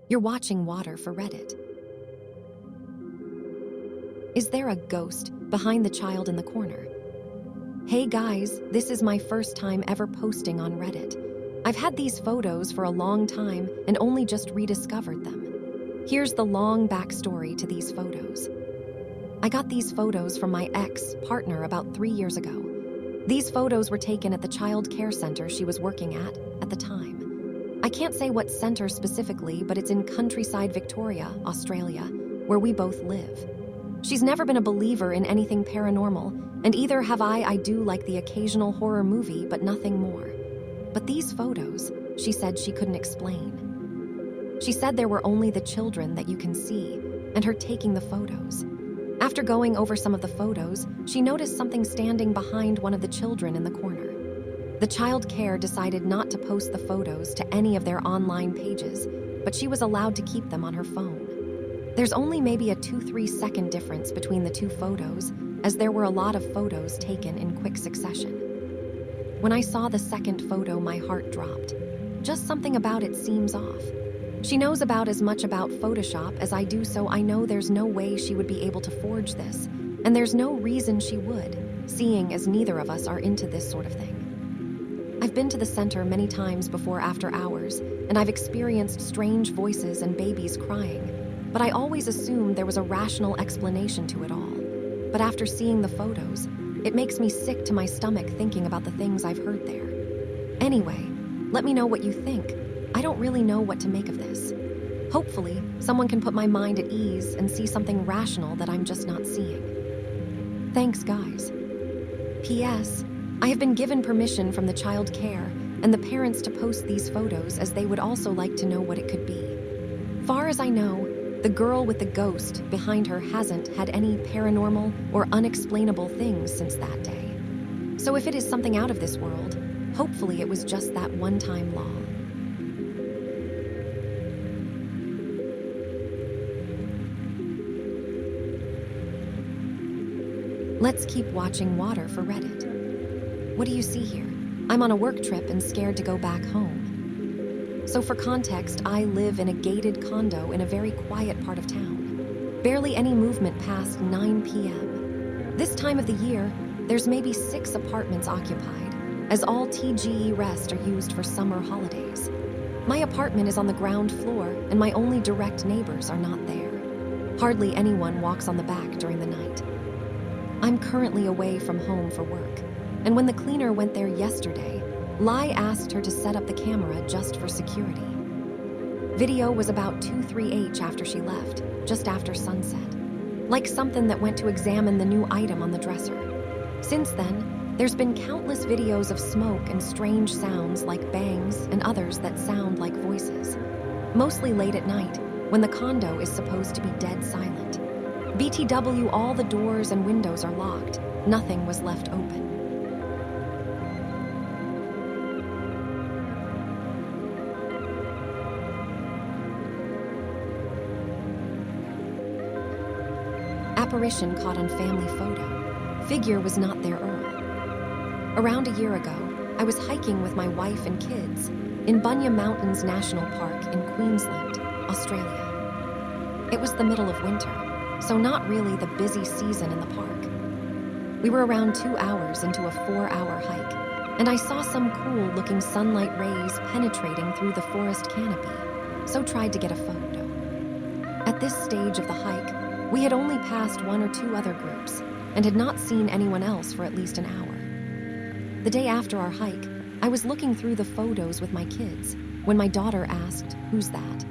You're watching water for Reddit. Is there a ghost behind the child in the corner? Hey guys, this is my first time ever posting on Reddit. I've had these photos for a long time and only just rediscovered them. Here's the long backstory to these photos. I got these photos from my ex-partner about 3 years ago. These photos were taken at the child care center she was working at the time. I can't say what center specifically, but it's in countryside Victoria, Australia, where we both live. She's never been a believer in anything paranormal, and either have I do like the occasional horror movie, but nothing more. But these photos, she said she couldn't explain. She said there were only the children that you can see, and her taking the photos. After going over some of the photos, she noticed something standing behind one of the children in the corner. The child care decided not to post the photos to any of their online pages, but she was allowed to keep them on her phone. There's only maybe a 2-3 second difference between the two photos, as there were a lot of photos taken in quick succession. When I saw the second photo, my heart dropped. Just something about it seems off. She knows about as much about Photoshop as I do, so I know there's no way she would be able to forge this, and there's no reason she would, seeing as neither of us are into this sort of thing. I've been to the center many times before after hours, and I've experienced strange voices and babies crying, but I always assumed there was a rational explanation to it all. But after seeing the photos, it makes me sick to my stomach thinking about the things I've heard there. Anyway, let me know what you think. I don't really know what to make of this. Hopefully, someone can put my mind at ease and see something rational that I'm just not seeing. Thanks, guys. P.S. I have been given permission from the child care and the parents to post these photos, as they would also like to know what it could be. Far as I know, the girl with the ghost behind her hasn't had any paranormal or unexplainable things since that day. So if it is something out of this world, hopefully it was just that one-time law. Let's keep watching water for Reddit. What do you see here? I'm on a work trip and scared to go back home. So for context, I live in a gated condo in a very quiet part of town. Barely any movement past 9 p.m. This time of the year, there's maybe 6 apartments occupied, as all TGE rests are used for summer holidays. My apartment is on the ground floor, and my only direct neighbors are not there. Hardly anyone walks on the back during the night. I'm currently away from home for work, and when the cleaner went there yesterday, Lai asked her to set up the camera just for security. Video was about 2-3 after she left, just after sunset. Like something that went to examine the new item on the dresser. Since then, there's been countless videos of smoke and strange sounds like bangs and others that sound like voices. Mostly late at night, when the condo is supposed to be dead silent. BTW, all the doors and windows are locked. Nothing was left open. Apparition caught on family photo. Figure was not their Earl. Around a year ago, I was hiking with my wife and kids in Bunya Mountains National Park in Queensland, Australia. It was the middle of winter, so not really the busy season in the park. We were around 2 hours into a 4-hour hike, and I saw some cool-looking sunlight rays penetrating through the forest canopy, so tried to get a photo. At this stage of the hike, we had only passed 1 or 2 other groups and had not seen anyone else for at least an hour. The day after our hike, I was looking through the photos with my kids when my daughter asked, "Who's that?"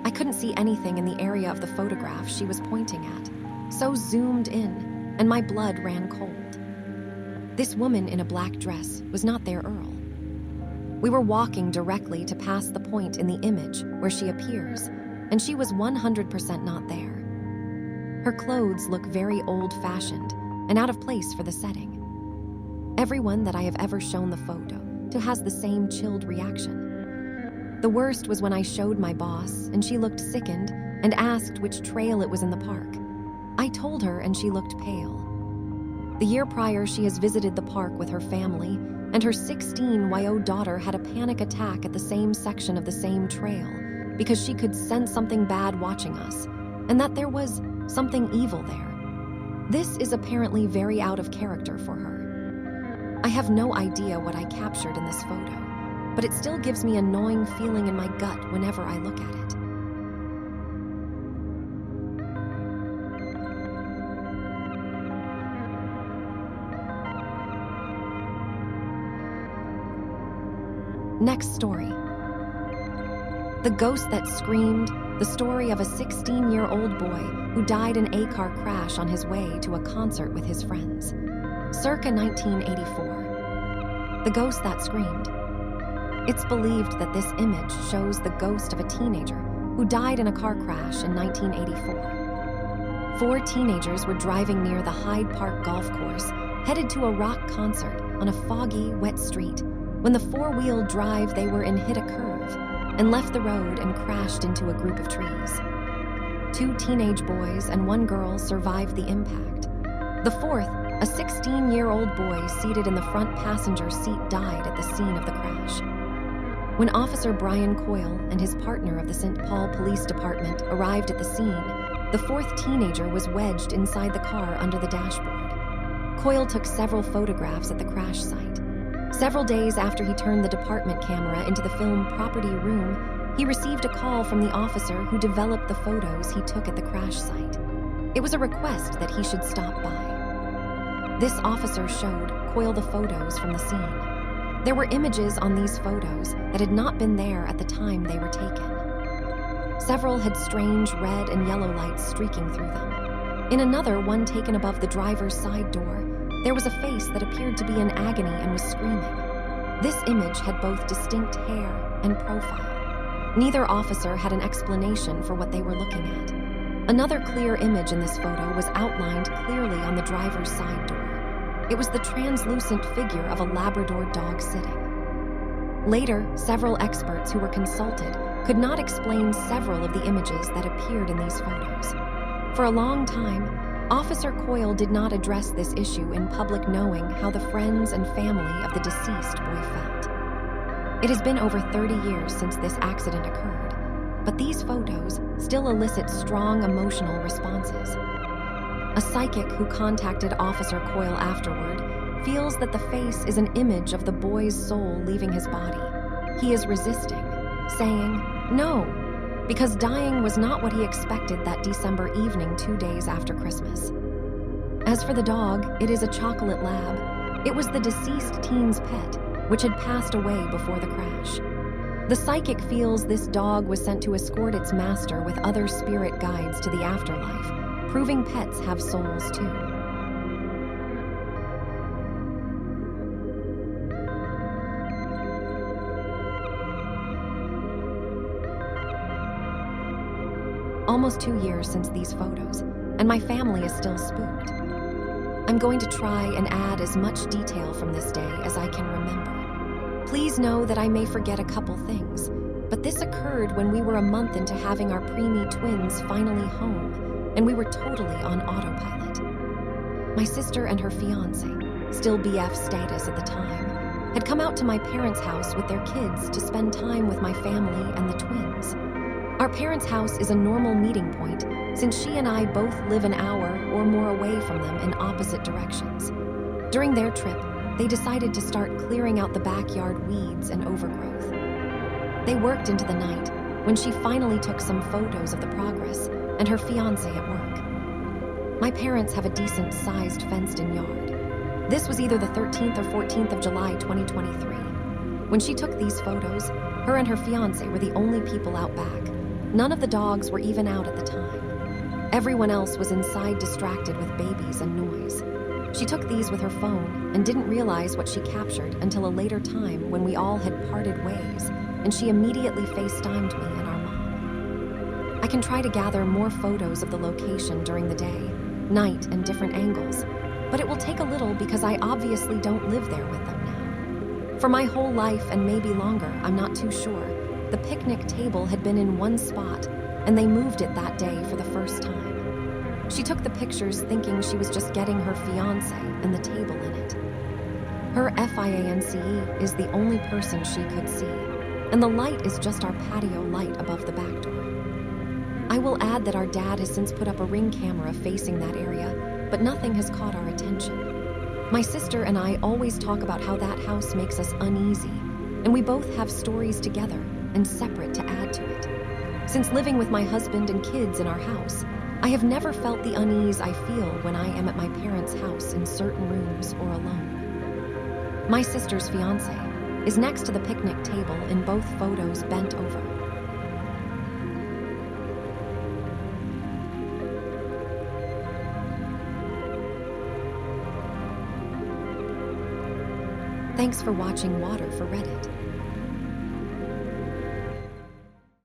I couldn't see anything in the area of the photograph she was pointing at, so zoomed in, and my blood ran cold. This woman in a black dress was not their Earl. We were walking directly to pass the point in the image where she appears, and she was 100% not there. Her clothes look very old-fashioned and out of place for the setting. Everyone that I have ever shown the photo to has the same chilled reaction. The worst was when I showed my boss and she looked sickened and asked which trail it was in the park. I told her and she looked pale. The year prior, she has visited the park with her family, and her 16-year-old daughter had a panic attack at the same section of the same trail, because she could sense something bad watching us, and that there was something evil there. This is apparently very out of character for her. I have no idea what I captured in this photo, but it still gives me a gnawing feeling in my gut whenever I look at it. Next story. The Ghost That Screamed, the story of a 16-year-old boy who died in a car crash on his way to a concert with his friends. Circa 1984. The Ghost That Screamed. It's believed that this image shows the ghost of a teenager who died in a car crash in 1984. 4 teenagers were driving near the Hyde Park golf course, headed to a rock concert on a foggy, wet street. When the 4-wheel drive they were in hit a curve and left the road and crashed into a group of trees. 2 teenage boys and 1 girl survived the impact. The 4th, a 16-year-old boy seated in the front passenger seat, died at the scene of the crash. When Officer Brian Coyle and his partner of the St. Paul Police Department arrived at the scene, the 4th teenager was wedged inside the car under the dashboard. Coyle took several photographs at the crash site. Several days after he turned the department camera into the film property room, he received a call from the officer who developed the photos he took at the crash site. It was a request that he should stop by. This officer showed Coyle the photos from the scene. There were images on these photos that had not been there at the time they were taken. Several had strange red and yellow lights streaking through them. In another, one taken above the driver's side door, there was a face that appeared to be in agony and was screaming. This image had both distinct hair and profile. Neither officer had an explanation for what they were looking at. Another clear image in this photo was outlined clearly on the driver's side door. It was the translucent figure of a Labrador dog sitting. Later, several experts who were consulted could not explain several of the images that appeared in these photos. For a long time, Officer Coyle did not address this issue in public, knowing how the friends and family of the deceased boy felt. It has been over 30 years since this accident occurred, but these photos still elicit strong emotional responses. A psychic who contacted Officer Coyle afterward feels that the face is an image of the boy's soul leaving his body. He is resisting, saying no, because dying was not what he expected that December evening 2 days after Christmas. As for the dog, it is a chocolate lab. It was the deceased teen's pet, which had passed away before the crash. The psychic feels this dog was sent to escort its master with other spirit guides to the afterlife, proving pets have souls too. Almost 2 years since these photos, and my family is still spooked. I'm going to try and add as much detail from this day as I can remember. Please know that I may forget a couple things, but this occurred when we were a month into having our preemie twins finally home, and we were totally on autopilot. My sister and her fiance, still BF status at the time, had come out to my parents' house with their kids to spend time with my family and the twins. Our parents' house is a normal meeting point since she and I both live an hour or more away from them in opposite directions. During their trip, they decided to start clearing out the backyard weeds and overgrowth. They worked into the night when she finally took some photos of the progress and her fiance at work. My parents have a decent-sized fenced-in yard. This was either the 13th or 14th of July 2023. When she took these photos, her and her fiance were the only people out back. None of the dogs were even out at the time. Everyone else was inside distracted with babies and noise. She took these with her phone and didn't realize what she captured until a later time when we all had parted ways, and she immediately FaceTimed me and our mom. I can try to gather more photos of the location during the day, night, and different angles, but it will take a little because I obviously don't live there with them now. For my whole life, and maybe longer, I'm not too sure, the picnic table had been in one spot, and they moved it that day for the first time. She took the pictures thinking she was just getting her fiance and the table in it. Her fiance is the only person she could see. and the light is just our patio light above the back door. I will add that our dad has since put up a Ring camera facing that area, but nothing has caught our attention. My sister and I always talk about how that house makes us uneasy, and we both have stories together and separate to add to it. Since living with my husband and kids in our house, I have never felt the unease I feel when I am at my parents' house in certain rooms or alone. My sister's fiance is next to the picnic table in both photos, bent over. Thanks for watching Water for Reddit.